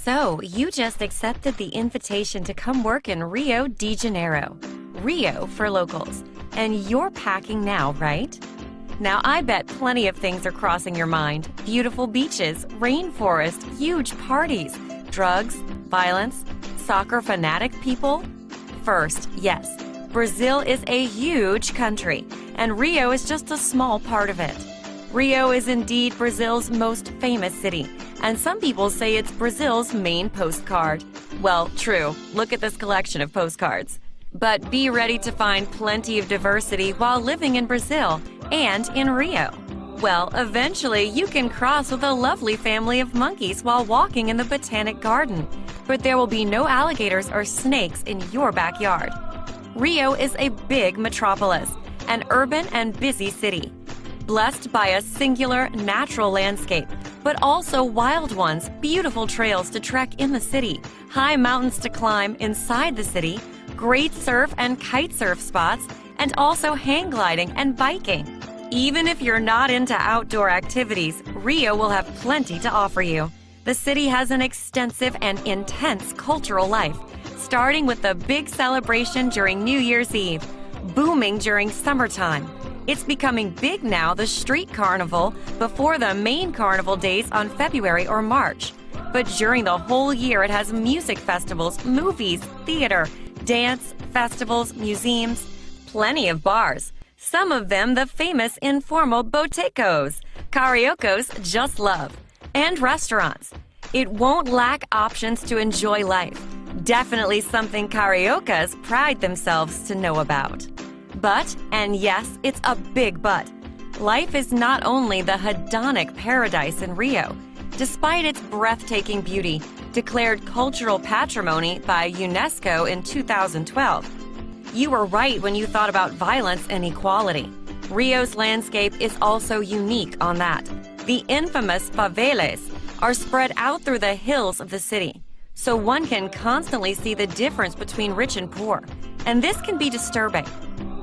So, you just accepted the invitation to come work in Rio de Janeiro. Rio for locals. And you're packing now, right? Now, I bet plenty of things are crossing your mind. Beautiful beaches, rainforest, huge parties, drugs, violence, soccer fanatic people. First, yes, Brazil is a huge country, and Rio is just a small part of it. Rio is indeed Brazil's most famous city, and some people say it's Brazil's main postcard. Well, true, look at this collection of postcards. But be ready to find plenty of diversity while living in Brazil and in Rio. Well, eventually you can cross with a lovely family of monkeys while walking in the Botanic Garden, but there will be no alligators or snakes in your backyard. Rio is a big metropolis, an urban and busy city, blessed by a singular natural landscape, but also wild ones, beautiful trails to trek in the city, high mountains to climb inside the city, great surf and kite surf spots, and also hang gliding and biking. Even if you're not into outdoor activities, Rio will have plenty to offer you. The city has an extensive and intense cultural life, starting with the big celebration during New Year's Eve, booming during summertime. It's becoming big now, the street carnival, before the main carnival days on February or March. But during the whole year, it has music festivals, movies, theater, dance, festivals, museums, plenty of bars. Some of them the famous informal botecos, cariocas just love, and restaurants. It won't lack options to enjoy life. Definitely something cariocas pride themselves to know about. But, and yes, it's a big but, life is not only the hedonic paradise in Rio. Despite its breathtaking beauty, declared cultural patrimony by UNESCO in 2012, you were right when you thought about violence and equality. Rio's landscape is also unique on that. The infamous favelas are spread out through the hills of the city, so one can constantly see the difference between rich and poor, and this can be disturbing.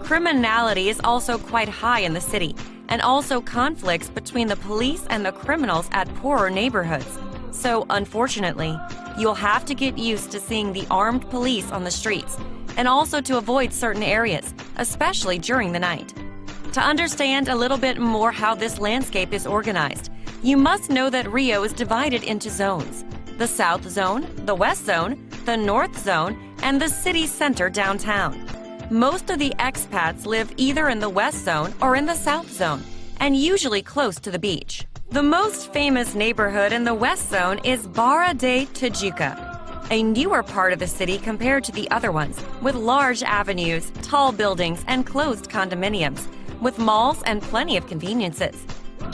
Criminality is also quite high in the city, and also conflicts between the police and the criminals at poorer neighborhoods. So, unfortunately, you'll have to get used to seeing the armed police on the streets, and also to avoid certain areas, especially during the night. To understand a little bit more how this landscape is organized, you must know that Rio is divided into zones: the South Zone, the West Zone, the North Zone, and the city center downtown. Most of the expats live either in the West Zone or in the South Zone, and usually close to the beach. The most famous neighborhood in the West Zone is Barra de Tijuca, a newer part of the city compared to the other ones, with large avenues, tall buildings, and closed condominiums, with malls and plenty of conveniences.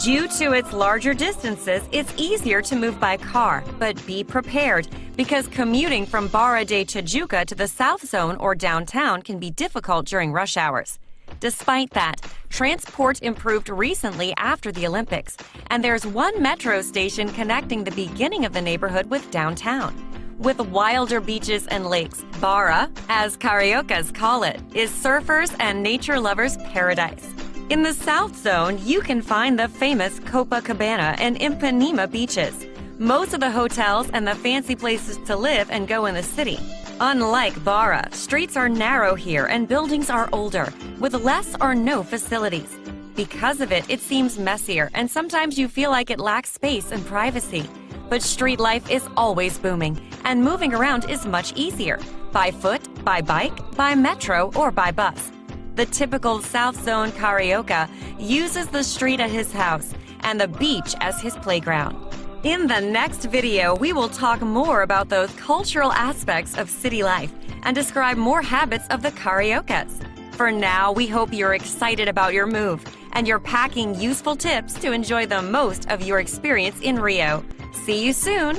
Due to its larger distances, it's easier to move by car, but be prepared, because commuting from Barra de Tijuca to the South Zone or downtown can be difficult during rush hours. Despite that, transport improved recently after the Olympics, and there's one metro station connecting the beginning of the neighborhood with downtown. With wilder beaches and lakes, Barra, as cariocas call it, is surfers' and nature lovers' paradise. In the South Zone, you can find the famous Copacabana and Ipanema beaches, most of the hotels and the fancy places to live and go in the city. Unlike Barra, streets are narrow here and buildings are older, with less or no facilities. Because of it, it seems messier, and sometimes you feel like it lacks space and privacy. But street life is always booming, and moving around is much easier, by foot, by bike, by metro, or by bus. The typical South Zone carioca uses the street at his house and the beach as his playground. In the next video, we will talk more about those cultural aspects of city life and describe more habits of the cariocas. For now, we hope you're excited about your move and you're packing useful tips to enjoy the most of your experience in Rio. See you soon!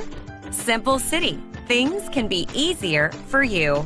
Simple city. Things can be easier for you.